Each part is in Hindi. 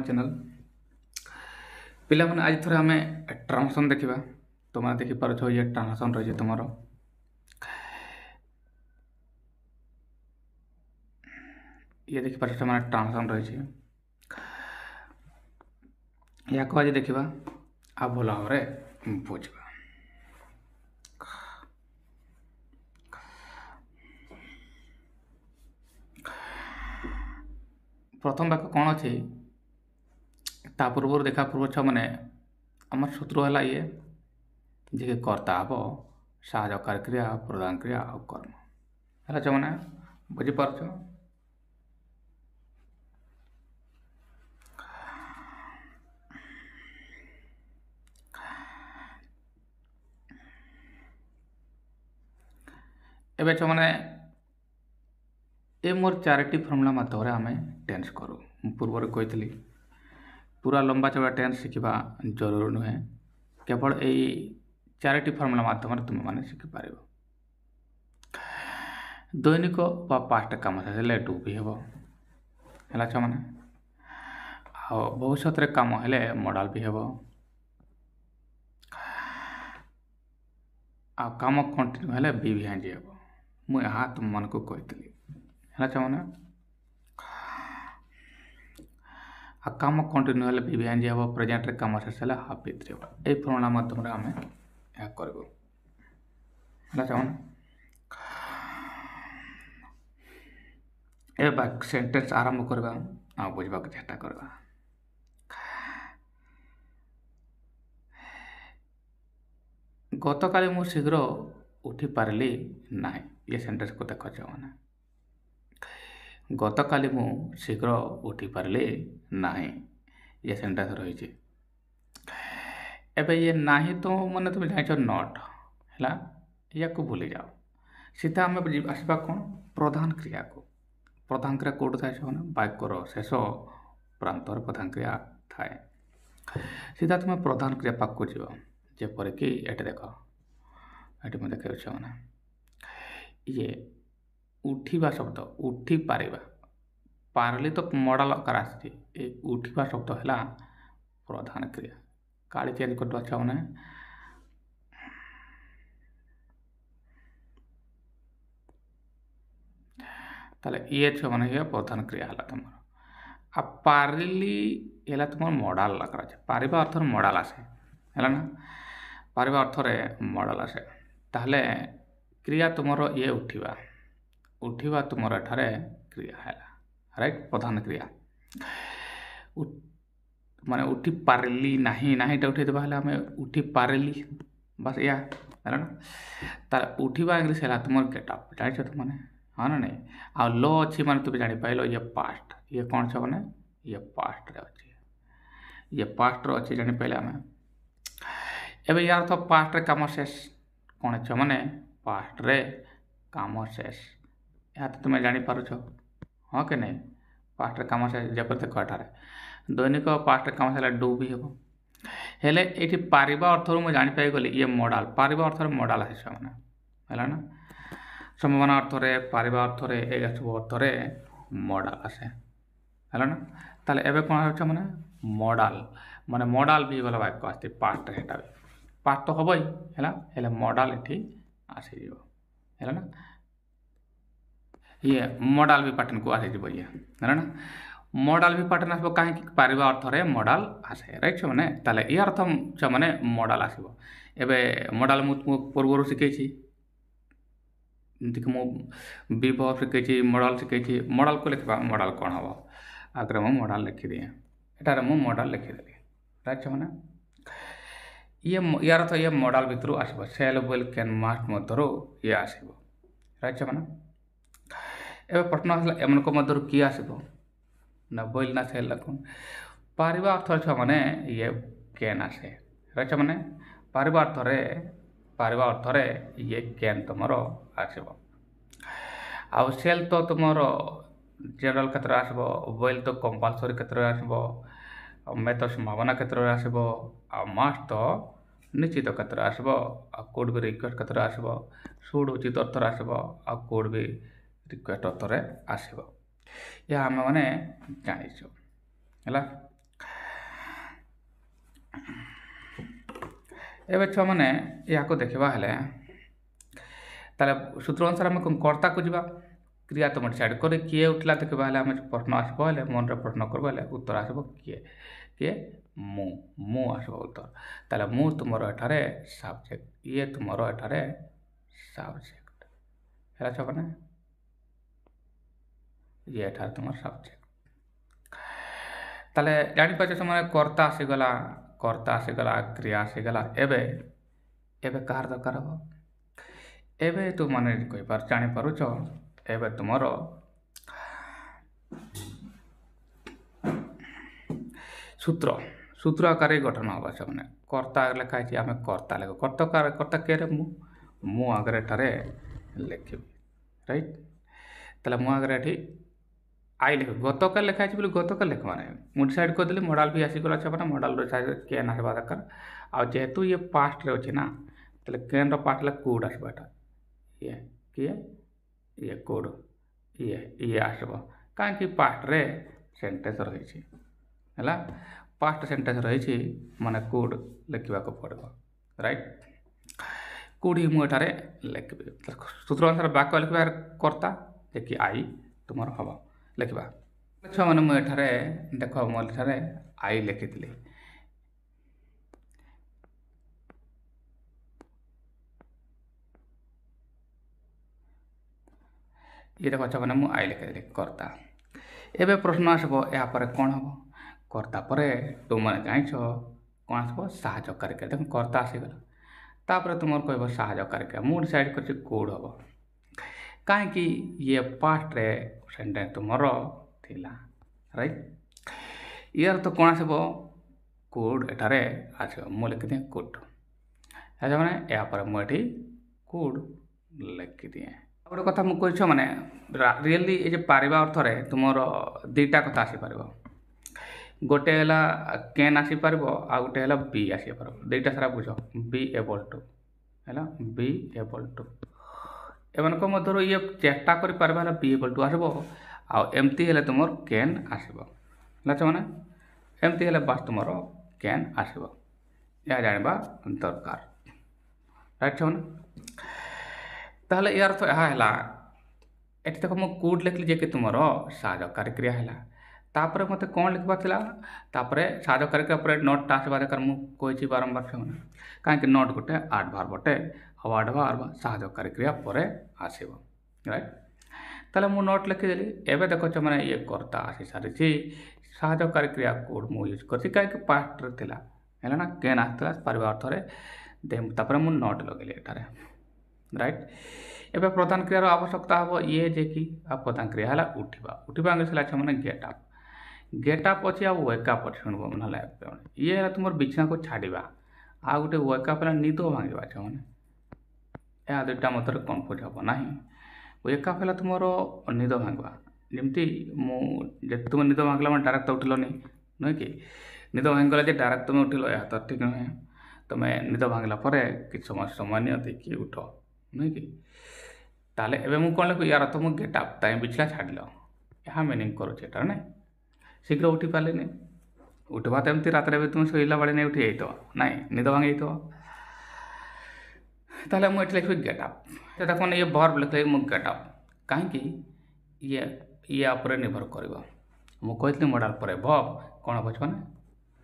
चैनल पिला माने आज थोड़ा आम ट्रांसलेशन देखा तुम देखिपार ये ट्रांसलेशन रही तुम ये देखिपार ट्रांसलेशन रही या आज देखा आ भल भाव बुझा प्रथम वाक्य कौन अच्छी ता पूर्व देखा पूर्व छ मैंने आम सूत्र है ये जी कर्ता हम साहयकारी क्रिया प्रदान क्रिया और कर्म है छ मैंने बुझीपार एवं छ मैंने ए मोर चारिटी फर्मुला माध्यम आम टेन्स करूँ पूर्व कही पूरा लंबा चौड़ा टेन्स शिखा जरूर नुहे केवल यही चारिटी फर्मुला माध्यम तुम मैंने शिखिपार दैनिक पास्ट कम से डू भी हम है छ मैंने भविष्य कम हेले मॉडल भी हम आ कम कंटिन्यू हेले बी भी हाँ जी हम मुझे तुम मन को कही है छ मैंने आ कम कंटिन्यू हेले बी भी हाँ जी हम प्रेजेंट रे कम शेष हेले हाफ बी थ्री हम ये फर्मुला माध्यम आम यह करूँ है छ मैंने ए सेंटेंस आरंभ करवा आ बुझा चेष्टा करवा गत काली मु शीघ्र उठी पारिली ना ये सेंटेंस को देख मैंने गत काली मु शीघ्र उठी पारिली ना ये सेंटेंस रही एबे ये नाही तो मैंने तुम जान नट है या को भूली जाओ सीधा आम आसवा कौन प्रधान क्रिया को प्रधान क्रिया कौट थाए वाक्यर शेष प्रांत प्रधान क्रिया थाए सीधा तुम प्रधान क्रिया पाक जीव जेपरिक ये देख ये मैं देखा मैंने ये उठा शब्द उठी पारिबा पारली तो मॉडल आकार आसी उठा शब्द है प्रधान क्रिया काली चेंज कर अच्छा मैंने ताले ये छ मैंने ये प्रधान क्रिया है तुम आ पारिली है तुम मॉडल आकार अच्छे पारिबा अर्थ मॉडल आसे है ना पारिबा अर्थ मॉडल आसे ताहले क्रिया तुमर ये उठा उठा तुमर एठारे क्रिया है राइट प्रधान क्रिया माने उठी पारिली नहीं उठे देवा आम उठी पारिली बस या है ना तार उठा इंग्लीश है तुम गेट अप जान तुमने हाँ ना नहीं आ लो अच्छी माने तुम जापार ये पास्ट ये कौन छ मैंने ये पास्ट रे अच्छी ये पास्ट रो अच्छी जानी पारे आम एवं यार तो पास्ट रे काम शेष कौन छ मैंने पास्ट रे काम शेष या तो तुम्हें जापार हाँ कि नहीं पास्ट रे काम शेष जब देख एठार दैनिक पास्ट रे काम से डू भी हम हेले ये पारिबा अर्थ मुझे जापाई गली ये मॉडल पारिबा अर्थ मॉडल आसे मैंने है ना संभावना अर्थ पारिबा अर्थ सब अर्थ मॉडल आसे है ना ताले एबे कौन मैंने मॉडल माने मॉडल भी वाला वाक्य आसती पास्ट है पास्ट तो हम ही है मॉडल ये आसीज है ना ये मॉडल भी पाटन को आसीज ये है ना मॉडल भी पाटन आसो कहीं पारिबा अर्थ मॉडल आसे राइट मैंने ताले ये अर्थ मैंने मॉडल आसो एवं मॉडल मुझे पूर्व शिखी जमीक विभव शिखी मॉडल शिखी मॉडल को लिखा मॉडल कौन हम आगे मुझे मॉडल लिखिदी एटार मुझे मॉडल लिखिदेली राइट मैंने ये यार अर्थ ये मॉडल भितर आसो सेल विल कैन मास्ट मध्य ये आसो राइट मैंने एवं प्रश्न आसला एम मध्य किए आसो ना बोल ना सेल कौन पारिबा अर्थ मैंने ये कैन आसे राइट मैंने पारिबा अर्थ ये कैन तुम आसो आ सेल तो तुम जनरल क्षेत्र आसो बोल तो कंपलसरी क्षेत्र आसो मे तो संभावना क्षेत्र आसो आ मास्ट तो निश्चित क्षेत्र आसो आ कोड भी रिक्वेस्ट क्षेत्र आसो सुड उचित अर्थ आसो आ कोड भी रिक्वेस्ट अर्थ आसो या आम मैंने जाचु है एबे छुआ माने या देखा हेले ताले सूत्र अनुसार आम कर्ता को जावा क्रिया तुम डिसाइड कर किए उठला देखा हेले आम प्रश्न आसब हेले मन प्रश्न करब हेले उत्तर आसब किए किए मु आसब उत्तर ताले मु तुमर एठारे सब्जेक्ट ये तुमर एठारे सब्जेक्ट है छुआ माने ये एठारे तुम सब्जेक्ट ताले जानी पाछ समय कर्ता आसीगला क्रिया आसीगला एबे एबे कार दरकार हम एबे तू माने कहि पार जानि पारुछ एबे तुमर सूत्र आकार गठन हम से मैंने कर्ता लिखाई आम कर्ता लिख कर्ता के मु आगे ठारे लिखी राइट ताले मु आगे आई लिख गतकाल लिखाई बोली गतकाल लिख माने मुझे डिसाइड करदेली मॉडल भी आसीगला मैंने मॉडल कैन आसवा दरकार आ जेहेतु ये पास्ट रे अच्छे ना ताले कैन पास्ट है कोड आसवाटा ये किए ये कोड ये आसब कहीं पास्ट रे सेंटेंस रही है पास्ट सेंटेंस रही माने कोड लिखा पड़ो राइट कोड ही मुझे लिखी सूत्र अनुसार वाक्य लिखा कर्ता जे कि आई तुम हम लिखा छुआ मैंने मुझे देख मोठारे आई लिखी ये देख छुआ मैंने मुझे आई लिखी कर्ता एबे प्रश्न आसब यापर कौन हम कर्ता पर तुमने जाच कौन आसब साहाय्यकारी क्रिया देख कर्ता आसीगला तापर तुम कह साहाय्यकारी क्रिया मुझे डिसाइड कर कोड हम कहीं ये पास्ट रे सेंटेंस तुमर थिला राइट यार तो कौन आसब कोड एठारे आसब मु लिखि दिए कोड है मैंने यापर मुझे कोड लिखि दिए गोटे कथा मुझे मैंने रियली ये पारिबा अर्थ रे तुमर दुईटा कथा आसीपर गोटे है कैन आसीपर आ गोटे है बी आसीपर दुईटा सारा बुझ बी एबल टू है बी एबल टू एमनक मध्य ये चेष्टा कर पार्बा बी एबल टू आसब आमती हेले तुम कैन आसब मैंने एमती हेले बास तुम कैन आसब या जानवा दरकार राइट छो ताहले यार तो यह है देख मु कोड लिखली जे कि तुम साहाय्यकारी क्रिया है तापर मत कौन लिखा तापर साहाय्यकारी क्रिया नोट आसवा दरकार मुझे बारंबार से कहीं नोट गोटे आडभार बटे और आडभार साहाय्यकारी क्रिया पर आसब राइट ताले मु नोट लिखिदेली एवं देख मैंने ये कर्ता आसी सारी साहाय्यकारी क्रिया कोड मुझे यूज कर कहीं पास्ट रे है ना कैन आसला पारिबा अर्थ मु नोट लगेली एठारे राइट एवं प्रधान क्रियार आवश्यकता हम ये जे कि प्रधान क्रिया है उठा इंग्लीश मैंने गेट अप अच्छे आ वेकअप अच्छे शुणव ना ये है तुम बिछना को छाड़ा आ गोटे वेकअप है निद भांगा छो मैंने यह दुईटा मत कन्फ्यूज हम ना वेकअप है तुम निद भांगा जमती मुझे तुम निद भांगला मैं डायरेक्ट उठिलनी नुहे कि निद भांगला डायरेक्ट तुम उठिल या तो ठीक नुहे तुम्हें निद भांगला कि समय देखिए उठ नुहे कि ताले एवं मुझे कौन लिख यार तो मुझे गेटअप ताई बिछला छाड़ यह मिनिंग करुचे ना शीघ्र उठी पारे उठवा तो एमती रात तुम शोला बड़े नहीं उठी जाइए ना निद भांगी ताले मुझे लिखी गेटअप तो देख ये वर्ब लिख मुझे गेटअप कहीं ये आप निर्भर कर मुझे मॉडल पर वर्ब कौन हम मैंने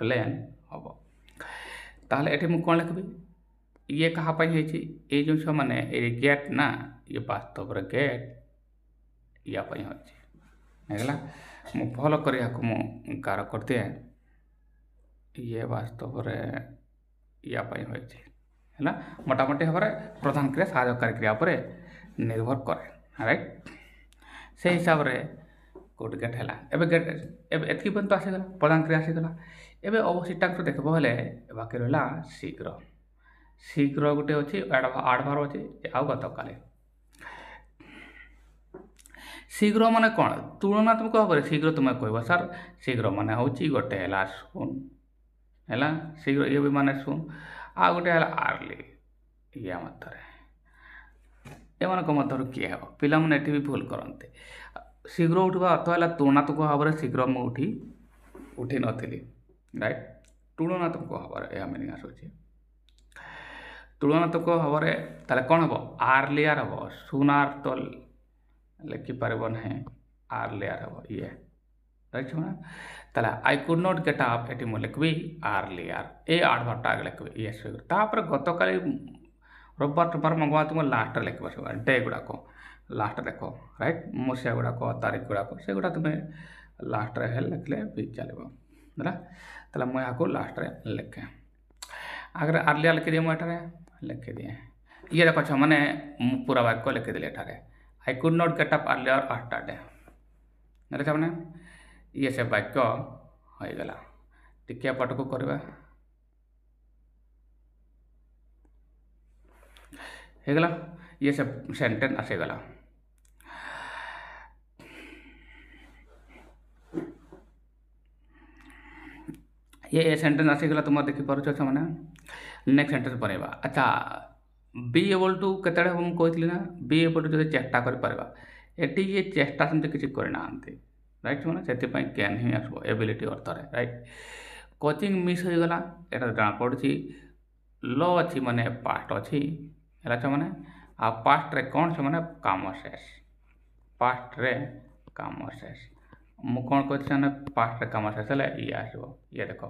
प्लेन हम ताहले ये मुझे कौन लिखी ये कहाँ ये जो छुआ मैंने ये गेट ना ये वास्तव रे गेट या होगला मु फॉलो कर गार कर दिए ये वास्तव रे या है मोटामोटी भाव में प्रधान क्रिया साहाय्यकारी क्रिया पर निर्भर करे राइट से हिसाब से कोड गेट है एवं गेट एतकी पर्यंत आसीगला प्रधान क्रिया आसीगला एवं अवशिष्टांश देखब हेले बाकी रहा शीघ्र शीघ्र गोटे अच्छी आडभार अच्छे आउ गतकाल शीघ्र माने कौन तुलनात्मक भाव में शीघ्र तुम्हें कह सर शीघ्र माने हूँ गोटे है सुन है शीघ्र ये भी माने सुन आ गोटे है आर्ली या मत एम किए हे पिला मैंने भी भूल करते शीघ्र उठवा अर्थ है तुलनात्मक भाव में शीघ्र मुझे उठी नी राइट ତୁଳନାତ୍ମକ ଭାବରେ ଏହା ମିନିଂ ଆସୁଛି। ତୁଳନାତ୍ମକ ଭାବରେ ତାହେଲେ କ'ଣ ହେବ ଆର୍ଲିଆର ହେବ ସୁନାର ତ ଲେଖିପାରିବ ନାହିଁ ଆର୍ଲିଆର ହେବ ଇଏ ରାଇଟ୍ ନା। ତାହେଲେ I could not get up ଏଠି ମୁଁ ଲେଖିବି ଆର୍ଲିଆର ଏ ଆଡ଼ଭର୍ଟା ଆଗ ଲେଖିବି ଇଏସ୍ ତାପରେ ଗତକାଲି ରବିବାର ଟୋବାର ମଙ୍ଗଳବାର ତୁମ ଲାଷ୍ଟରେ ଲେଖିବ ସବୁ ଡେ ଗୁଡ଼ାକ ଲାଷ୍ଟ ଦେଖ ରାଇଟ୍ ମସିହା ଗୁଡ଼ାକ ତାରିଖ ଗୁଡ଼ାକ ସେଗୁଡ଼ା ତୁମେ ଲାଷ୍ଟରେ ହେଲେ ଲେଖିଲେ ବି ଚାଲିବ ହେଲା। ତାହେଲେ ମୁଁ ଏହାକୁ ଲାଷ୍ଟରେ ଲେଖେ ଆଗରେ ଆର୍ଲିଆ ଲେଖିଦିଏ ମୁଁ ଏଠାରେ ଲେଖିଦିଏ ଇଏ ଦେଖ ମାନେ ମୁଁ ପୁରା ବାକ୍ୟ ଲେଖିଦେଲି ଏଠାରେ I could not get up earlier after day ହେଲେ ମାନେ ଇଏ ସେ ବାକ୍ୟ ହୋଇଗଲା। ଟିକେ ଏପଟକୁ କରିବା ହେଇଗଲା ଇଏ ସେ ସେଣ୍ଟେନ୍ସ ଆସିଗଲା। ये सेंटेंस आसीगला तुम देखिपार मैंने नेक्स्ट सेंटेंस बनवा। अच्छा बी एबल टू के कहती ना बी एबल टू जो चेष्टा कर ये चेष्टा सेमती किसी करना राइट मैंने से कैन ही आसो ability earth right. Coaching miss हो गला यहाँ जना पड़ी ल अच्छी माने पास्ट अच्छी है मैंने आ पास्ट रे कौन से मैंने काम शेष पास्ट रे काम शेष मु कौन कहते पास्ट रे काम शेष है ये आसो ये देख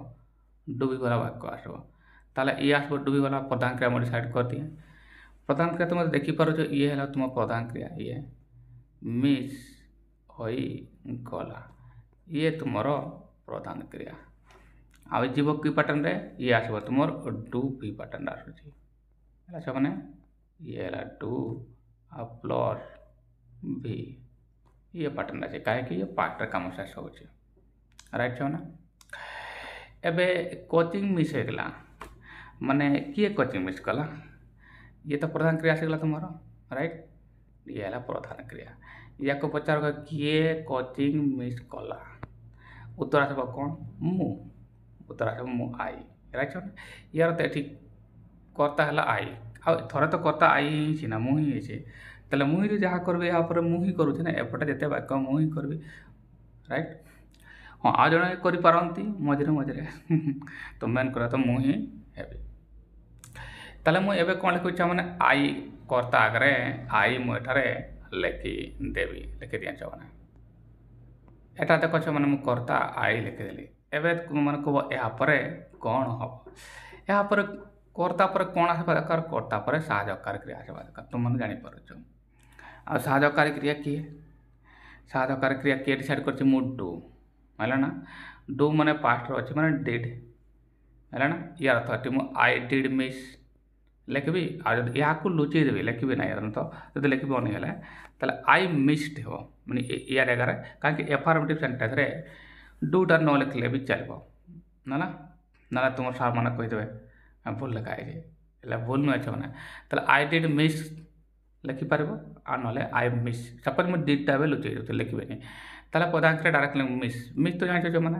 डूबीगला वाक्य आसो ताले ये आसो डूबीगला प्रधान क्रिया मुझे साइड कर दिए प्रधान क्रिया तुम देखिपार ये है तुम प्रधान क्रिया ये मिस हो गला ये तुम प्रधान क्रिया आ जीव की पैटर्न रे ये आसो तुम डू भी पैटर्न आसूँ मैंने ये है डू आ प्लस भी ये पैटर्न अच्छे कहीं ये पार्ट काम शेष हो राइट छो ना। एबे कोचिंग मिस हो गला माने किए कोचिंग मिस कला ये तो प्रधान क्रिया आसीगला तुम राइट ये है प्रधान क्रिया या को पचार किए कोचिंग मिस कला उत्तर आस कौन मु उत्तर आस मु आई राइट छो यार तो ये कर्ता है आई आ थोड़े तो कर्ता आई ही ना मुझे तेल मुझे जहाँ करी यहाँ मुझे करुँच ना एपटे जिते वाक्य मुझे करी राइट हाँ आ जड़े करपारती मझे मझे तो मेन कर तो मुझे हेबी ताले मुझे कौन लिखुचा मैंने आई कर्ता आगे आई मुझे लिखिदेवी लिखि दिए मैंने एटा देख मैंने मुझे कर्ता आई लिखिदेली एवं मैंने कह यापर कौन हम यापर कर्ता पर कौन आसवा दरकार कर्ता पर साहाय्यकारी क्रिया आसवा दरकार तुम जापर आ साहाय्यकारी क्रिया किए साहाय्यकारी क्रिया किए डिसाइड कर डू है ना डू माने पास्ट अच्छे मैंने डिड है ना यार अर्थ मुझे आई डिड मिस लिखी या लुचई देवी लिखी ना तो जो लिखी नहीं है आई मिस्ड हो मैंने या जगार कहीं एफर्मेटिव सेंटेंस रे डूटा न लिखले भी चलो ना ना तुम सार मैंने कहीदे भूल लिखा है भूल नुहे मैंने तो आई डिड मिस लिखिपार आ ना आई मिस सपोज मुझे डिटा भी लुचई दूसरी लिखे नहीं ताला प्रधान क्रिया डायरेक्ट मिस मिस तो जान मैंने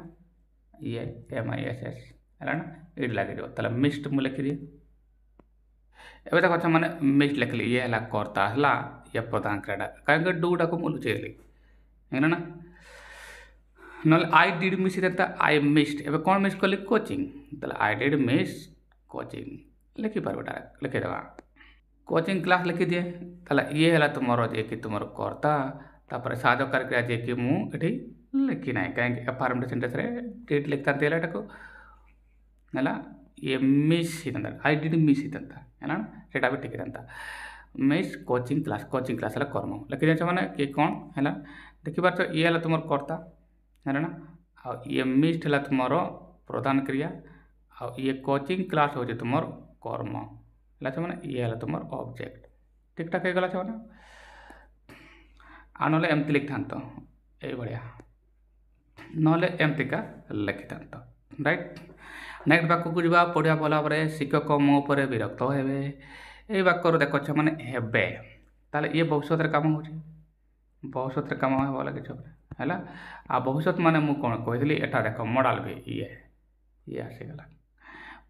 ये MISS है ना ये लगे ताला मिस्ड मुझे लिखिदी एवं तो अच्छा मैंने मिस लिखली ये है कर्ता है ये प्रधान क्रिया कहीं डूटा को मुझे लुचेली है ना ना I did miss I missed एवं कौन मिस कली coaching I did miss coaching लिखिपार डायरेक्ट लिखिदेवा कोचिंग क्लास लिखि दिए ये है तुम जे कि तुम कर्ता तापर साहाय्यकारी क्रिया जे कि मुझे लिखी ना कहीं एफर्मेटिव सेंटेंस रे डिड लिखता है ये मिस होता आई डिड मिस होता है ना सेटा भी ठीक था मिस कोचिंग क्लास है कर्म लिखि दिए मैंने कि कौन है देखिपार ये है तुम कर्ता है ना आ ये मिस्ड है तुम प्रधान क्रिया आ ये कोचिंग क्लास हो तुम कर्म है मैंने ये है तुम ऑब्जेक्ट ठीक ठाक हो गला मैंने आ ना एमती लिखा ये भाया ना एमतिका लिखि था राइट। नेक्स्ट वाक्य को जा पढ़ा भल भाव शिक्षक मो पर विरक्त हे ये वाक्य देख मैंने हेबे ताले ये भविष्य कम हो भविष्य कम हो लगे है आ भविष्य माने मुझे कौन कही एटा देख मॉडल भी ये आसीगला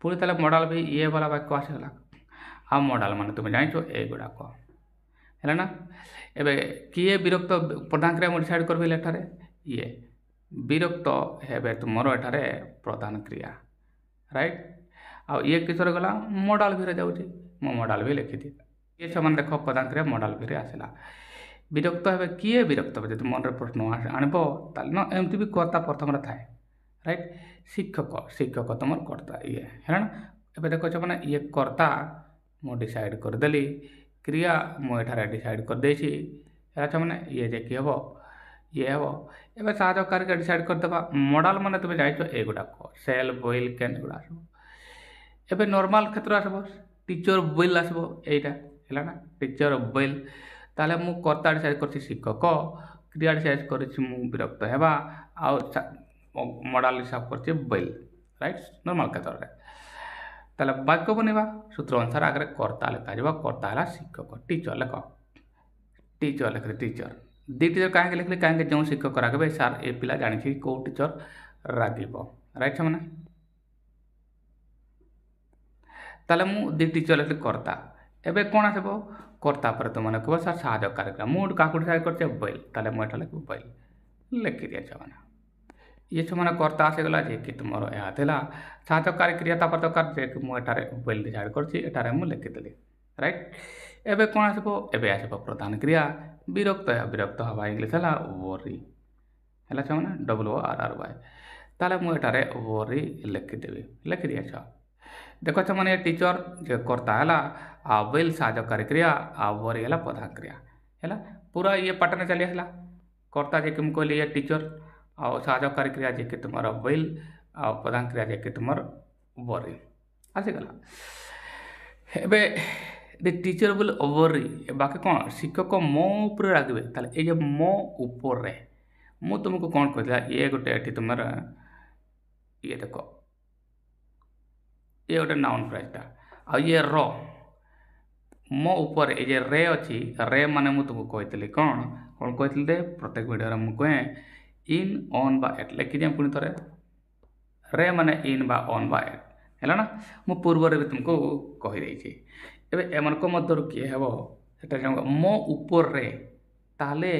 पुणी ताले मॉडल भी ये वाला वाक्य आसीगला आ मॉडल माने तुम जान ये गुड़ाक है ना एवं किए विरक्त प्रधान क्रिया मुझे डिसाइड कर एठारे ये विरक्त हे तुम एठारे प्रधान क्रिया राइट आ ये किसर गला मॉडल भी जाऊँगी मो मॉडल भी लिखिदी ये छुआ देख प्रधान क्रिया मॉडल भी आसला विरक्त हे किए विरक्त हे जो मन प्रश्न आणब न एमती भी कर्ता प्रथम थाए राइट शिक्षक शिक्षक तुम कर्ता ये है ना एवं देख मैंने ये कर्ता मु डिसाइड करदेली क्रिया मुझे डिसाइड करदेसी मैंने ये जे कि हम ये हम एवं साहकारी डिसाइड करदे मॉडल मैंने तुम जाइछ एगुड़ाक सेल बोइल कैन एगुड़ा आस एवं नॉर्मल क्षेत्र आसब टीचर बोइल आसब यहीटा है ना टीचर बोइल ताले मु कर्ता डिसाइड कर शिक्षक क्रिया डिसाइड कर विरक्त हेबा मॉडल हिसाब कर बोइल राइट नॉर्मल क्षेत्र ताले वाक्य बनवा सूत्र अनुसार आगे कर्ता लिखा जा कर्ता है शिक्षक टीचर लिख टीचर दी टीचर कहीं लिखली कहीं जो शिक्षक रागे सार ए पिला जानी कौ टीचर रागिब राइट मैंने ताले मु दी टीचर लिखली कर्ता एवं कौन आसब कर्ता पर तुम मैंने कह सार साहकारी मुझे क्या डिसाइड कर बैल ताले मुझे लिख बैल लिखी दिए मैंने ये मैंने कर्ता आसीगला जे कि तुम यहाँ साहकारी क्रिया तापर जे कि मुझे बैल डिसाइड कर लिखिदेली राइट एवं कौन आसब एवं आसब प्रधान क्रिया विरक्त हवा इंग्लीश है वरी है मैंने WORRY ताले मुझे वरी लिखिदेवी लिखि दिए देख मैंने टीचर जे कर्ता है आ बैल साहकारी क्रिया आ वरी है प्रधान क्रिया है पूरा ये पाटन चली आसला कर्ता जे कि मुझे कहली ये टीचर आ साहकारी क्रिया जे कि तुम बैल आ प्रधान क्रिया जे कि तुम वरी आसीगला एवं टीचर बोल वरी बाकी कौन शिक्षक मो उपर रागे ताले ये मो उपर मु तुमको कौन कहला ये गोटे तुम ये देख ये गोटे नाउन फ्रेजटा आ ये मो ऊपर ये रे अच्छी रे माने मु तुमको कहती कौन कौन कहती दे प्रत्येक वीडियो मुझे कहे इन ऑन बा एट लिखी पुणी थे रे माने इन बा ऑन बा एट है ना मु पूर्व भी तुमको कहीदे एम मध्य किए हे मो ऊपर रे ताले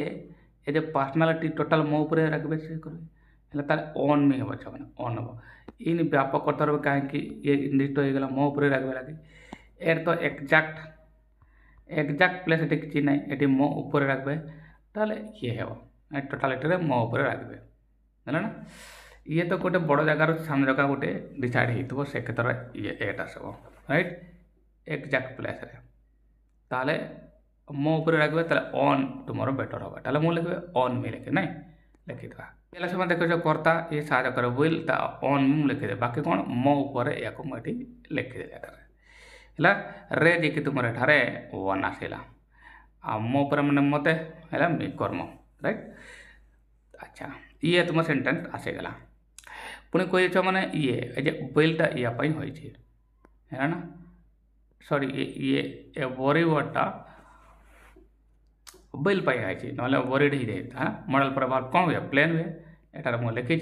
ये पर्सनालीटी टोटाल मो ऊपर रखबे से करें ऑन में हम मैंने ऑन हम इन व्यापक अर्थ कहीं ये निर्दिष्ट होगा मो ऊपर रखबे लगे एर तो एक्जाक्ट प्लेस ये किसी ना ये मो ऊपर रखबे ताले ये हे टोटालिटी मो ऊपर रखबे है ना ये तो गोटे बड़ जगार सामने जगह गोटे डिसाइड हो से क्षेत्र ये एट आसब राइट एक्जाक्ट प्लेस रे ताले मो ऊपर रखबे ताले ऑन तुम बेटर होगा ताले मु लिखे ऑन में लिखे ना लिखिदा पहला समय देखो कर्ता ये साहय कर बोल ऑन में लिखिदे बाकी कौन मो ऊपर या मुझे लिखिदे है रे जे कि तुम एठारे वन आसला आ मो पर मैंने मत है मी कर्म राइट अच्छा ये तुम सेंटेंस आसीगला पुणी कह मैंने ये बैलटा यापाई है ना सॉरी ये वरी वर्डटा बैल पाई आई ना वरीड ही जाए मॉडल प्रभाव कौन हुए प्लेन हुए एटार मुझे लिखी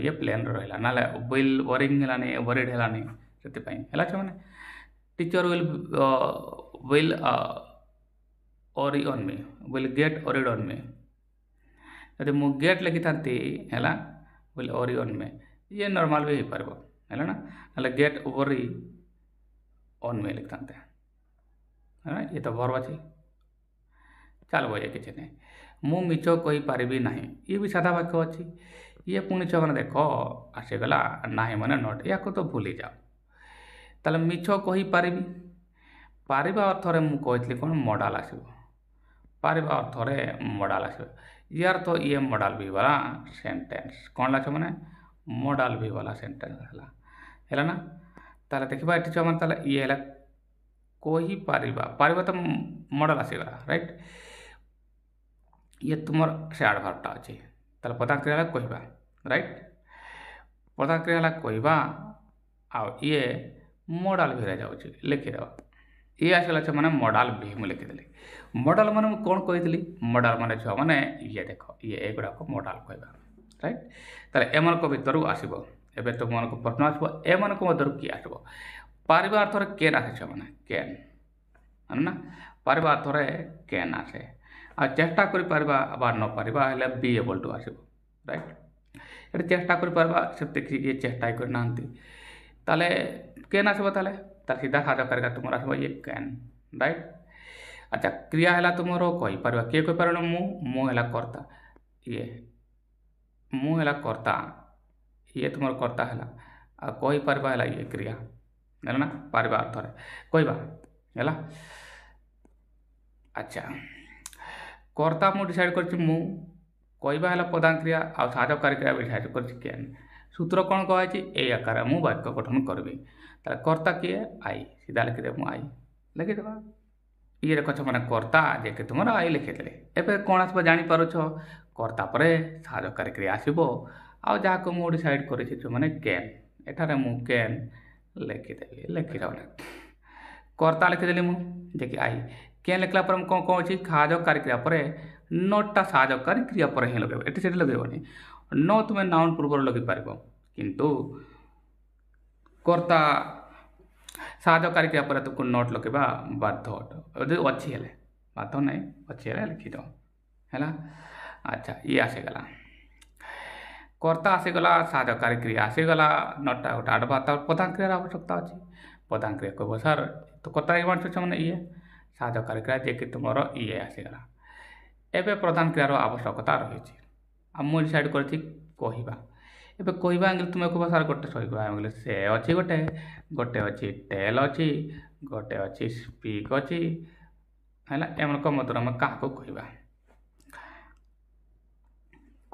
ये प्लेन रहा ना बैल वरिंग है वरीड है से मैंने टीचर विल ओरी on me will get worried on me यदि मु गेट लिखी था है विल ओरी ऑन मी ये नॉर्मल भी हो पार है ना ना गेट ओरी ऑन मी लिखता है ना ये तो वर्ब अच्छी चलो ये किसी नहीं मु मिछ कही पारि ना ये भी सादा वाक्य अच्छी ये पुणी मैंने देख आसीगला ना मैंने नट या तो भूली जाओ ताले मिछ कही पारि पारिबा अर्थ रे मु कहती कौन मॉडल आसब पारिबा अर्थ रे मॉडल आसब यार तो ये मॉडल भी वाला सेंटेंस कौन लाछ मैंने मॉडल भी वाला सेंटेंस है ना ताले देखा ये मैंने ताले ये है कही पारिबा पारिबा तो मॉडल आसीगला राइट ये तुम से एडवर्बटा अच्छे ताले प्रधान क्रिया कहवा राइट प्रधान क्रिया कहवा आ ये मॉडल भी जाऊँगी लिखिदेव ये आसला मैंने मॉडल भी मुझे लिखिदेली मॉडल मैंने कौन कही मॉडल मैंने छुआ मैंने ये देख ये एगुड़ाक मॉडल कहवा राइट ताले एम भर आसब एवं तुम मन प्रश्न आसब एम मध्य किए आसब पारिबा अर्थ केन आसे मैंने केन है ना पारिबा अर्थ केन आसे आ चेष्टा कर न पारिबा बी एबल टू आसब राइट ये चेष्टा कर ये चेष्टा करना ताले केन आसबो ताले तार सीधा साधकारिका तुमर आसबो ये कैन राइट। अच्छा क्रिया है तुमर कही पार किए कही पार मु है कर्ता ये मु है कर्ता ये तुम कर्ता है आ कही पार है ये क्रिया है ना पार अर्थ कहवा है। अच्छा कर्ता मु डिसाइड कर कहवा है प्रधान क्रिया आ साधकारी क्रिया डिसाइड कर सूत्र कौन कहे ये आकार मु वाक्य गठन करी कर्ता किए आई सीधा लिखिदे मु आई लिखिदेवा ये देख मैंने कर्ता जे कि तुम आई लिखिदे एवं कौन आस जापर कर्ता पर साधकारी क्रिया आसो आ जहाँ को मुझे डिसाइड कर मैंने कैन एठार मु कैन लिखिदेवी लिखिद कर्ता लिखिदेली मुझे कि आई कैन लिखला पर कौन कौन अच्छी साधकारी क्रिया पर नटा साधकारी क्रिया पर ही लगे एटी से लगेबनी न तुम्हें नाउन पूर्व लगे पार किंतु कर्ता साधकारी क्रिया पर तुमको नोट लगे बाध्य अच्छी है बाध्य ना अच्छी है लिखिद है। अच्छा ये आसीगला कर्ता आसीगला साधकारी क्रिया आसीगला नटा गोटे आडवा प्रधान क्रियार आवश्यकता अच्छी प्रधान क्रिया कह सर तो कर्ता ये मैंने ये साधकारी क्रिया जे कि तुम ये आसीगला एवं प्रधान क्रियार आवश्यकता रही मुझे डिसाइड कर कहवा एवं कहवा इंग्लिश तुम कह सर गोटे सही इंग्लिश से अच्छी गोटे गोटे अच्छी टेल अच्छी गोटे अच्छी स्पीक अच्छी है एम मत क्या कहवा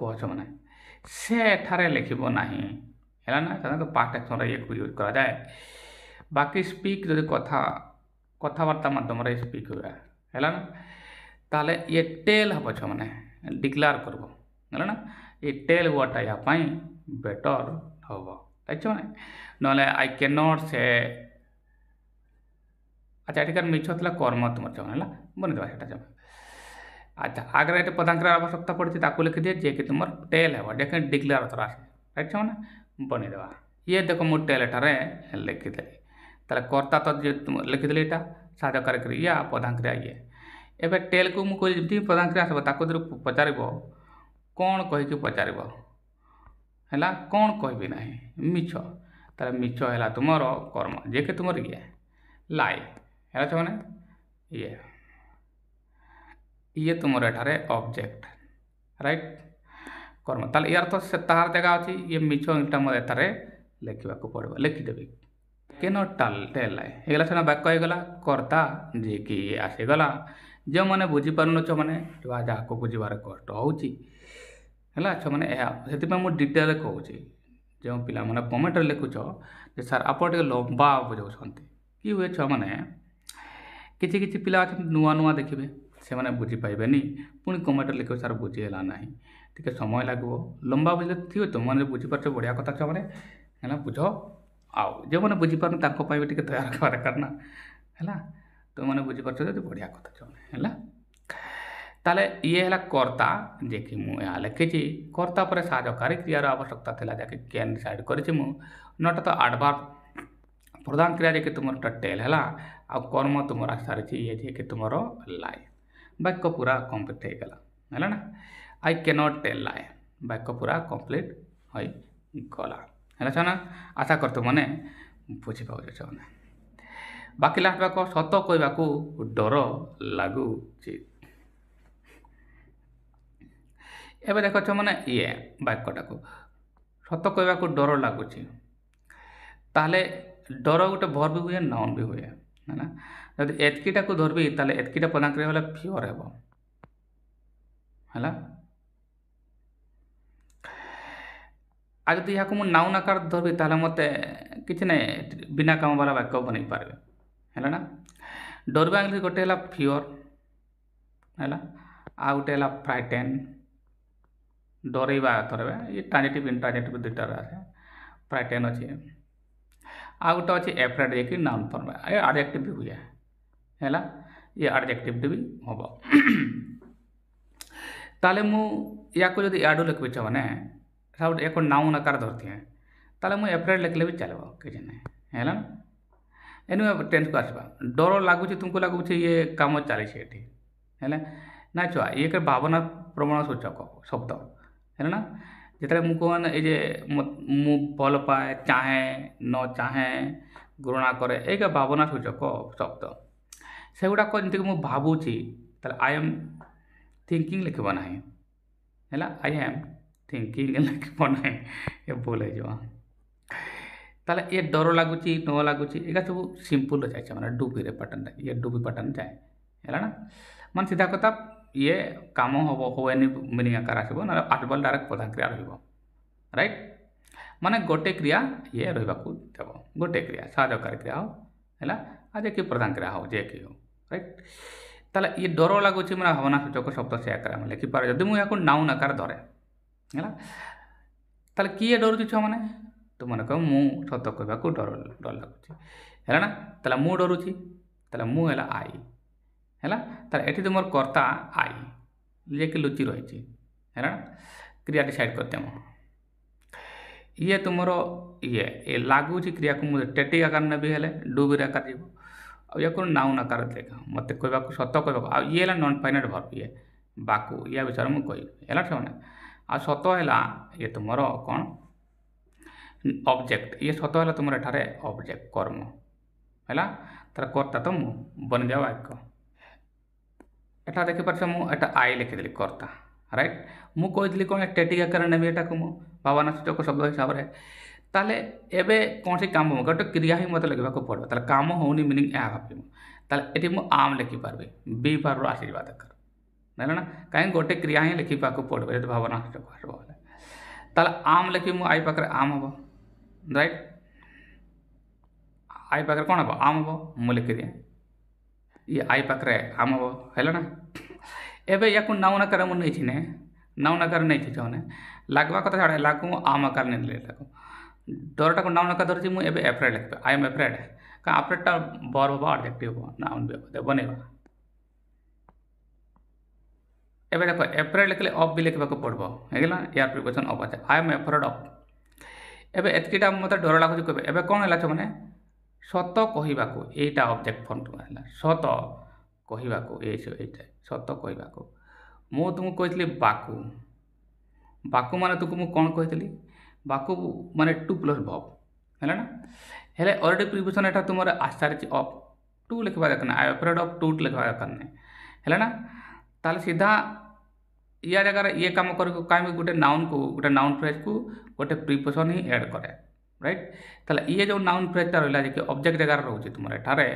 कह मैंने से एठारे लिखब ना है ना साधारणतः पास्ट एक्शन ये यूज करा जाए बाकी स्पीक जब कथा कथबार्ता मध्यम स्पीक हुए है ना ताले ये टेल हम छ मैंने डिक्लेयर करब है ना ये टेल वर्डटा यहाँ बेटर हम अच्छे मैंने ना आई कैन नॉट से अच्छा ये मिछ था कर्म तुम है बनीदेवा से अच्छा आगे ये प्रधान क्रिया आवश्यकता पड़ी लिखिदे जे कि तुम टेल है देख डिक्लेयर थोड़ा आसे राइट से मैंने बनीदेवा ये देख मुझे टेल एठार लिखिदेली ताले कर्ता तो तुम लिखिदेली यहाँ साधकारी क्रिया प्रधान क्रिया ये एवं टेल को मुझे प्रधान क्रिया आसो पचार कौन कहीकि पचार है कौन कहबी ना मिछ तार मिछ है तुम कर्म जे कि तुम ये लाई है मैंने ये तुम एठार ऑब्जेक्ट राइट कर्म ताल यार तो से तार जगह अच्छी ये मिछ इंटा मत एठार लिखा पड़ो लिखिदेवी केन टेल लाई होगा सीना वाक्य होगा कर्ता जे कि ये आसीगला जो मैंने बुझीपार मैंने जहाँ को बुझार कष्ट हो मैंने से मुझे डिटेल कहूँ जो पिला मैंने कमेंट लिखुच सर आप लंबा बुझाऊँ कि हुए छ मैंने किसी पिला नुआ नुआ देखिए से मैंने बुझीपारे पुणी कमेंट लिख सर बुझीगला ना टे समय लगे लंबा बुझे थी तुम मैंने बुझीपार बढ़िया कथा छ मैंने है बुझ आउ जो मैंने बुझीपार टे दया रखा दरकार ना है तुम मैंने बुझीपार बढ़िया कथा छ है ताले ये है कर्ता जे कि मुझे लिखी कर्ता पर साधकारी क्रियार आवश्यकता थी जैसे कैन डिसाइड करी नट तो आडभार प्रधान क्रिया जे कि तुम टेल है आ कर्म तुम आ सारी ये जे कि तुम लाई वाक्य पूरा कम्प्लीट हो गला है ना आई कैन नॉट टेल लाई वाक्य पूरा कम्प्लीट हो गला है ना आशा करते मैंने बुझीपाच मैंने बाकी लास्ट वाक्य सत कहवाक डर लगुच एवं देख मैंने ये वाक्यटा को सत कहवाक डर लगुच ताले डर गोटे भर भी हुए नाउन भी हुए है ना जब एतकीटा को धरबी ताले एतकीटा प्रधान क्रिया वाला फ्योर है आज जब यहाँ को मुझे नाउन आकार धरबी ताले मत किसी ना बिना काम वाला वाक्य बन पारे है ना डरवा इंग्लिश गोटे है फ्योर है आ गोटे है फ्राइटेन डरवा थरवा ये ट्रांजिटिव इंट्रांजिटिव दुटार आसे फ्राइटेन अच्छे आ गोटे अच्छे एफ्रेड ये नाउन फॉर्म ये एडजेक्टिव भी हुए है ये एडजेक्टिव भी हम ताले या जब याडू लिखी छ मैंने सब एक नाउन आकार धरती हैं ताले मुझे एफ्रेड लिखले भी चलो किसी नहीं है ना एनु टेंस को आसवा डर लगुच तुमको लगुच ये कम चली है ना छुआ ये भावना प्रमाण सूचक शब्द है ना ଯେତେବେଳେ ମୁଁ କହେ ଏ ଯେ ମୁଁ ଭଲ ପାଏ, ଚାହେଁ, ନ ଚାହେଁ, ଘୃଣା କରେ, ଏଇକା ଭାବନା ସୂଚକ ଶବ୍ଦ। ସେଗୁଡ଼ାକ ଯେମିତିକି ମୁଁ ଭାବୁଛି, ତାହେଲେ ଆଇ ଏମ୍ ଥିଙ୍କିଂ ଲେଖିବ ନାହିଁ ହେଲା, ଆଇ ଏମ୍ ଥିଙ୍କିଂ ଲେଖିବ ନାହିଁ, ଏ ଭୁଲ ହେଇଯିବ। ତାହେଲେ ଏ ଡର ଲାଗୁଛି, ନ ଲାଗୁଛି, ଏଇଟା ସବୁ ସିମ୍ପଲ୍ରେ ଯାଇଛି, ମାନେ ଡୁବିରେ ପାଟର୍ନଟା, ଇଏ ଡୁବି ପାଟର୍ନ ଯାଏ ହେଲା ନା। ମାନେ ସିଧା କଥା ଇଏ କାମ ହବ ହୁଏନି ମିନିଂ ଆକାର ଆସିବ, ନହେଲେ ଆସିବ ଡାଇରେକ୍ଟ ପ୍ରଧାନ କ୍ରିୟା ରହିବ, ରାଇଟ୍। ମାନେ ଗୋଟେ କ୍ରିୟା ଇଏ ରହିବାକୁ ଦେବ, ଗୋଟେ କ୍ରିୟା ସାହାଯ୍ୟକାରୀ କ୍ରିୟା ହଉ ହେଲା, ଆଉ ଯେ କି ପ୍ରଧାନ କ୍ରିୟା ହଉ, ଯେ କି ହଉ, ରାଇଟ୍। ତାହେଲେ ଇଏ ଡର ଲାଗୁଛି ମାନେ ଭାବନା ସୂଚକ ଶବ୍ଦ ସେ ଆକାରରେ ଆମେ ଲେଖିପାରେ। ଯଦି ମୁଁ ୟାକୁ ନାଉନ୍ ଆକାର ଧରେ ହେଲା, ତାହେଲେ କିଏ ଡରୁଛି ଛୁଆମାନେ? ତୁମମାନେ କହ ମୁଁ ସତ କହିବାକୁ ଡର ଲାଗୁଛି ହେଲା ନା। ତାହେଲେ ମୁଁ ଡରୁଛି, ତାହେଲେ ମୁଁ ହେଲା ଆଇ ହେଲା। ତାହେଲେ ଏଠି ତୁମର କର୍ତ୍ତା ଆଇ ଯିଏକି ଲୁଚି ରହିଛି ହେଲା, କ୍ରିୟା ଡିସାଇଡ୍ କରିଦେବ। ଇଏ ତୁମର ଇଏ ଲାଗୁଛି କ୍ରିୟାକୁ ମୁଁ ଷ୍ଟେଟିକ୍ ଆକାର ନେବି ହେଲେ ଡୁବିର ଆକାର ଯିବ, ଆଉ ୟାକୁ ନାଉନ୍ ଆକାର ଦେଖ ମୋତେ କହିବାକୁ, ସତ କହିବାକୁ। ଆଉ ଇଏ ହେଲା ନନ୍ ଫାଇନାଇଟ୍ ଭର୍ବ, ଇଏ ବାକୁ, ୟା ବିଷୟରେ ମୁଁ କହିବି ହେଲା ଛୁଆମାନେ। ଆଉ ସତ ହେଲା ଇଏ ତୁମର କ'ଣ ଅବଜେକ୍ଟ, ଇଏ ସତ ହେଲା ତୁମର ଏଠାରେ ଅବଜେକ୍ଟ କର୍ମ ହେଲା। ତାର କର୍ତ୍ତା ତ ମୁଁ ବନିଯାଉ ବାକ୍ୟ। ଏଟା ଦେଖିପାରୁଛ ମୁଁ ଏଟା ଆଇ ଲେଖିଦେଲି କର୍ତ୍ତା, ରାଇଟ୍। ମୁଁ କହିଥିଲି କ'ଣ ଷ୍ଟେଟିକ୍ ଆକାରରେ ନେବି ଏଟାକୁ ମୁଁ ଭାବନା ସୂଚକ ଶବ୍ଦ ହିସାବରେ। ତାହେଲେ ଏବେ କୌଣସି କାମ ଗୋଟେ କ୍ରିୟା ହିଁ ମୋତେ ଲେଖିବାକୁ ପଡ଼ିବ, ତାହେଲେ କାମ ହେଉନି ମିନିଂ ଏହା ଭାବିବ। ତାହେଲେ ଏଠି ମୁଁ ଆମ୍ ଲେଖିପାରିବି, ବି ଭାର୍ବରୁ ଆସିଯିବା ଦରକାର ହେଲା ନା, କାହିଁକି ଗୋଟେ କ୍ରିୟା ହିଁ ଲେଖିବାକୁ ପଡ଼ିବ ଯଦି ଭାବନା ସୂଚକ ଆସିବ ହେଲେ। ତାହେଲେ ଆମ୍ ଲେଖିବି ମୁଁ, ଆଇ ପାଖରେ ଆମ୍ ହେବ, ରାଇଟ୍। ଆଇ ପାଖରେ କ'ଣ ହେବ? ଆମ୍ ହେବ, ମୁଁ ଲେଖିଦିଏ ଇଏ ଆଇ ପାଖରେ ଆମ୍ ହେବ ହେଲା ନା। ଏବେ ୟାକୁ ନାଉନ୍ ଆକାର ମୁଁ ନେଇଛି ନେ, ନାଉନ୍ ଆକାର ନେଇଛି ଛୁଆମାନେ, ଲାଗବା କଥା ଛାଡ଼, ଲାଗୁ ମୁଁ ଆମ୍ ଆକାର ନେଲି ତାକୁ। ଡରଟାକୁ ନାଉନ୍ ଆକାର ଧରିଛି ମୁଁ, ଏବେ ଏଫ୍ରେଡ୍ ଲେଖିବି, ଆଇ ଏମ୍ ଏଫ୍ରେଡ୍। କାରଣ ଆଫ୍ରେଡ୍ଟା ବର୍ବ ହେବ, ଆଡଜେକ୍ଟିଭ୍ ହେବ, ନାଉନ୍ ବି ହେବ, ବନେଇବା। ଏବେ ଦେଖ ଏଫ୍ରେଡ୍ ଲେଖିଲେ ଅଫ୍ ବି ଲେଖିବାକୁ ପଡ଼ିବ ହେଇଗଲା, ୟାର ପ୍ରିପୋଜିସନ୍ ଅଫ୍ ଅଛି, ଆଇ ଏମ୍ ଏଫ୍ରେଡ୍ ଅଫ୍। ଏବେ ଏତିକିଟା ମୋତେ ଡର ଲାଗୁଛି କହିବେ। ଏବେ କ'ଣ ହେଲା ଛୁଆମାନେ, ସତ କହିବାକୁ, ଏଇଟା ଅବଜେକ୍ଟ ଫର୍ମ ହେଲା, ସତ କହିବାକୁ, ଏଇଟା ସତ କହିବାକୁ। ମୁଁ ତୁମକୁ କହିଥିଲି ବାକୁ, ବାକୁ ମାନେ ତୁମକୁ ମୁଁ କ'ଣ କହିଥିଲି, ବାକୁ ମାନେ ଟୁ ପ୍ଲସ୍ ଭର୍ବ ହେଲା ନା। ହେଲେ ଅଲରେଡ଼ି ପ୍ରିପୋଜିସନ୍ ଏଟା ତୁମର ଆସିସାରିଛି ଅଫ୍, ଟୁ ଲେଖିବା ଦରକାର ନାହିଁ, ଆଇ ଏଫ୍ରେଡ୍ ଅଫ୍ ଟୁ ଲେଖିବା ଦରକାର ନାହିଁ ହେଲା ନା। ତାହେଲେ ସିଧା ୟା ଜାଗାରେ ଇଏ କାମ କରିବ, କାହିଁକି ଗୋଟେ ନାଉନ୍କୁ, ଗୋଟେ ନାଉନ୍ ଫ୍ରେଜ୍କୁ ଗୋଟେ ପ୍ରିପୋଜିସନ୍ ହିଁ ଏଡ଼୍ କରେ, ରାଇଟ୍। ତାହେଲେ ଇଏ ଯେଉଁ ନାଉନ୍ ଫ୍ରେଜ୍ଟା ରହିଲା ଯେ କି ଅବଜେକ୍ଟ ଜାଗାରେ ରହୁଛି ତୁମର ଏଠାରେ,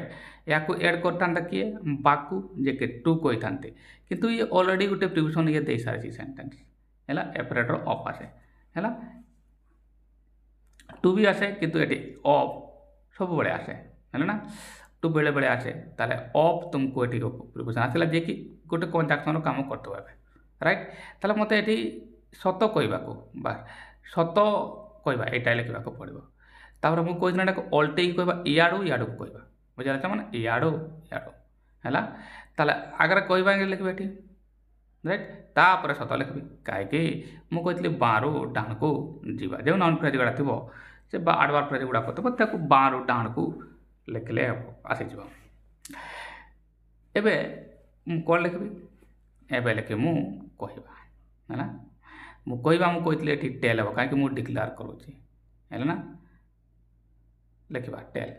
ୟାକୁ ଏଡ଼୍ କରିଥାନ୍ତା କିଏ, ବାକୁ, ଯେ କି ଟୁ କହିଥାନ୍ତେ। କିନ୍ତୁ ଇଏ ଅଲରେଡ଼ି ଗୋଟେ ପ୍ରିପୋଜିସନ୍ ଇଏ ଦେଇସାରିଛି ସେଣ୍ଟେନ୍ସ ହେଲା, ଏଫ୍ରେଡ୍ର ଅଫ୍ ଆସେ ହେଲା, ଟୁ ବି ଆସେ, କିନ୍ତୁ ଏଠି ଅଫ୍ ସବୁବେଳେ ଆସେ ହେଲା ନା, ଟୁ ବେଳେବେଳେ ଆସେ। ତାହେଲେ ଅଫ୍ ତୁମକୁ ଏଠି ପ୍ରିପୋଜିସନ୍ ଆସିଲା ଯେ କି ଗୋଟେ କଞ୍ଜାକ୍ସନ୍ର କାମ କରୁଥିବ ଏବେ, ରାଇଟ୍। ତାହେଲେ ମୋତେ ଏଠି ସତ କହିବାକୁ ବା ସତ କହିବା ଏଇଟା ଲେଖିବାକୁ ପଡ଼ିବ। ତାପରେ ମୁଁ କହିଥିଲି ଏଟାକୁ ଅଲ୍ଟେଇକି କହିବା, ଇଆଡ଼ୁ ଇଆଡ଼କୁ କହିବା, ବୁଝିଲା ମାନେ ଇଆଡ଼ୁ ଇଆଡ଼ୁ ହେଲା। ତାହେଲେ ଆଗରେ କହିବା ଇଂଲିଶ ଲେଖିବି ଏଠି, ରାଇଟ୍। ତାପରେ ସତ ଲେଖିବି, କାହିଁକି ମୁଁ କହିଥିଲି ବାଁରୁ ଡାହାଣକୁ ଯିବା, ଯେଉଁ ନାଉନ୍ ଫ୍ରେଜ୍ ଗୁଡ଼ା ଥିବ ସେ ବା ଆଡ଼ଭାର୍ବ ଫ୍ରେଜ୍ ଗୁଡ଼ାକ ଥିବ ତାକୁ ବାଁରୁ ଡାହାଣକୁ ଲେଖିଲେ ଆସିଯିବ। ଏବେ ମୁଁ କ'ଣ ଲେଖିବି, ଏବେ ଲେଖିବି ମୁଁ କହିବା ହେଲା। ମୁଁ କହିବା, ମୁଁ କହିଥିଲି ଏଠି ଟେଲ୍ ହେବ, କାହିଁକି ମୁଁ ଡିକ୍ଲାର କରୁଛି ହେଲା ନା। ଲେଖିବା ଟେଲ୍,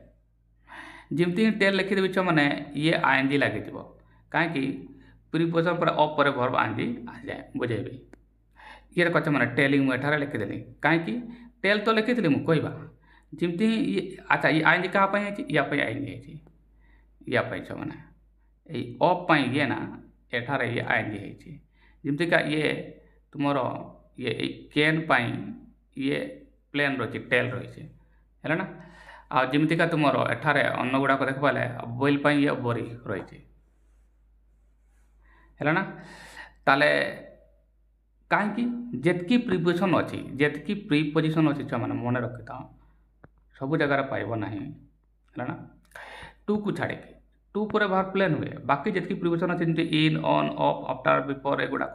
ଯେମିତି ଟେଲ୍ ଲେଖିଦେବି ଛୁଆମାନେ, ଇଏ ଆଇଏନ୍ଜି ଲାଗିଯିବ, କାହିଁକି ପ୍ରିପୋଜିସନ୍ ପରେ ଅଫ୍ ପରେ ଭର୍ବ ଆଇଏନ୍ଜି ଆସିଯାଏ, ବୁଝେଇବି। ଇଏ ଦେଖ ମାନେ ଟେଲିଂ ମୁଁ ଏଠାରେ ଲେଖିଦେଲି, କାହିଁକି ଟେଲ୍ ତ ଲେଖିଥିଲି ମୁଁ କହିବା, ଯେମିତି ଇଏ ଆଚ୍ଛା ଇଏ ଆଇଏନ୍ଜି କାହା ପାଇଁ ହେଇଛି, ୟା ପାଇଁ ଆଇଏନ୍ଜି ହେଇଛି, ୟା ପାଇଁ ଛୁଆମାନେ ଏଇ ଅଫ୍ ପାଇଁ ଇଏ ନା, ଏଠାରେ ଇଏ ଆଇଏନ୍ଜି ହେଇଛି। ଯେମିତିକା ଇଏ ତୁମର ଇଏ ଏଇ କେନ୍ ପାଇଁ ଇଏ ପ୍ଲେନ୍ ରହିଛି, ଟେଲ୍ ରହିଛି ହେଲା ନା। ଆଉ ଯେମିତିକା ତୁମର ଏଠାରେ ଅନ୍ନ ଗୁଡ଼ାକ ଦେଖିପାରିଲେ ବୋଇଲ୍ ପାଇଁ ଇଏ ବରି ରହିଛି ହେଲା ନା। ତାହେଲେ କାହିଁକି ଯେତିକି ପ୍ରିପୋଜିସନ୍ ଅଛି, ଯେତିକି ପ୍ରିପୋଜିସନ୍ ଅଛି ଛୁଆମାନେ ମନେ ରଖିଥାଅ, ସବୁ ଜାଗାରେ ପାଇବ ନାହିଁ ହେଲା ନା। ଟୁକୁ ଛାଡ଼ିକି, ଟୁ ପରେ ଭାର୍ବ ପ୍ଲେନ୍ ହୁଏ, ବାକି ଯେତିକି ପ୍ରିପୋଜିସନ୍ ଅଛି ଯେମିତି in, on, of, after, before, ଏଗୁଡ଼ାକ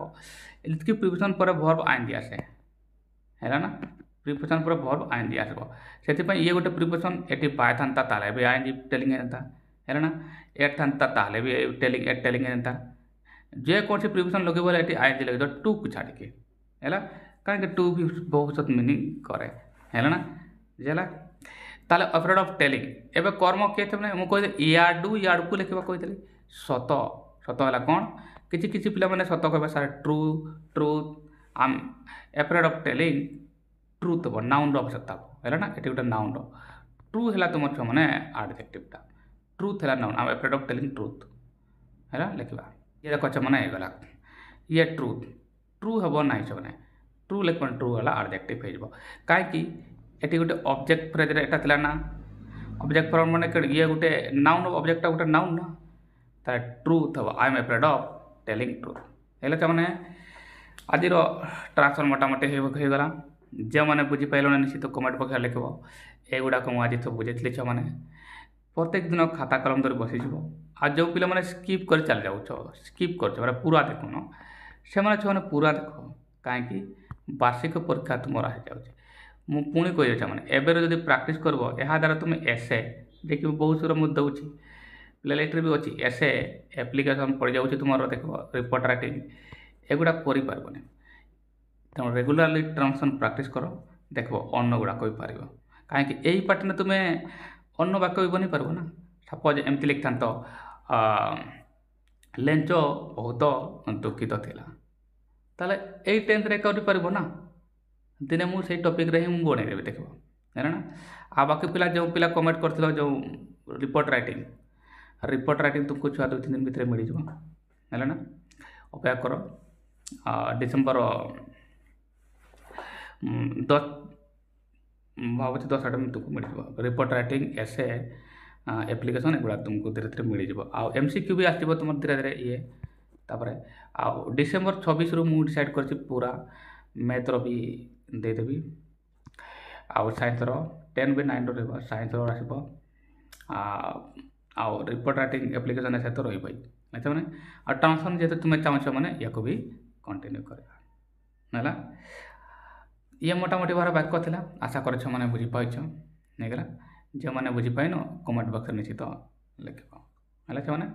ଏତିକି ପ୍ରିପୋଜିସନ୍ ପରେ ଭର୍ବ ଆଇଏନ୍ଜି ଆସେ ହେଲା ନା। ପ୍ରିପୋଜିସନ୍ ପରେ ଭର୍ବ ଆଇଏନ୍ଜି ଆସିବ, ସେଥିପାଇଁ ଇଏ ଗୋଟେ ପ୍ରିପୋଜିସନ୍ ଏଠି ପାଇଥାନ୍ତା, ତାହେଲେ ବି ଆଇଏନ୍ଜି ଟେଲିଂ ହେଇଥାନ୍ତା ହେଲା ନା। ଏଡ଼୍ ଥାନ୍ତା ତାହେଲେ ବି ଟେଲିଂ ହେଇଥାନ୍ତା। ଯେକୌଣସି ପ୍ରିପୋଜିସନ୍ ଲଗେଇବ ଏଠି ଆଇଏନ୍ଜି ଲଗେଇଦେବ ଟୁକୁ ଛାଡ଼ିକି ହେଲା। कहीं टू भी भविष्य मीनिंग करे है ना जेला ताले अफ्रेड ऑफ टेलिंग एबे कर्म किए थे मैं कह इयाडू इयाड़ को लिखा कही सत सत है कौन किसी किसी पिला मैंने सत कह सार ट्रू ट्रूथ आम एफ्रेड ऑफ टेलिंग ट्रूथ हम नाउन आवश्यकता है ना ये गोटे नाउन ट्रू है तुम छुआ मैंने एडजेक्टिवटा ट्रूथ है नाउन आम एफ्रेड ऑफ टेलिंग ट्रूथ है लिखा ये देख अच्छा मैंने होगा ये ट्रूथ ट्रू हम ना मैंने ट्रू लिख ट्रू है एडजेक्टिव हो कहीं ये गोटे ऑब्जेक्ट फ्रेज एटा ना ऑब्जेक्ट फॉर्म मैंने ये गोटे नाउन ऑब्जेक्ट गोटे नाउन ना तार ट्रूथ हम I am afraid of telling truth है मैंने आज ट्रांसफर मोटामोटी होगला जो मैंने बुझीपाल निश्चित कमेंट बक्स लिख एगुड़ाक मुझे तो बुझे छुआ मैंने प्रत्येक दिन खाता कलम धरी बसीज आ जो पिला मैंने स्किप कर चल जाओ स्किप कर पूरा देखुन से छुआ मैंने पूरा देख कहीं वार्षिक परीक्षा तुम आ जाऊँगी मु पुणी कह मैंने एवं जब प्राक्ट कर द्वारा तुम एसे देखिए बहुत सारा मुझे दूसरी प्लेलिस्ट भी अच्छी एसे एप्लिकेशन पड़ जाऊँगी तुम देख रिपोर्ट राइटिंग एगुड़ा कर तेणु रेगुलारली ट्रांसलेशन प्राक्ट कर देख अन्न गुड़ा कहीपर कहीं यही पार्टी में तुम्हें अन्न वाक्य भी बनी पार ना सपोज एमती लिखता तो लेंच बहुत दुखित थिला ताले यही टेन्स रे कर ना दिने मुझे टॉपिक रे ही बनईदेवी देख है ना आ बाकी पिला जो पिला कमेंट कर जो रिपोर्ट राइटिंग तुमको छुआ 2-3 दिन भितर मिल जाए है ना अपेक्षा कर डिसेम्बर 10 भाव 10 आठ में तुमको मिल जाए रिपोर्ट राइटिंग एसे एप्लिकेशन एगुड़ा तुमको धीरे धीरे मिल जाए आ MCQ भी आसो तुम धीरे धीरे ये तापर आ डिसेम्बर 26 रु मुझे डिसाइड कर पूरा मैथ रो भी देदेवी आउ साइंस रो 10 भी 9 रो साइंस रो आसो आ रिपोर्ट राइटिंग एप्लिकेशन ऐसे तो रही अच्छा मैंने आ ट्रांसलेशन जेहतु तुम्हें चाहो मैंने या भी कंटिन्यू करवा ये मोटामोटी बार वाक्य था आशा कर मैंने बुझीपाच नहीं जो मैंने बुझीपाइन कमेंट बक्स निश्चित लिख है मैंने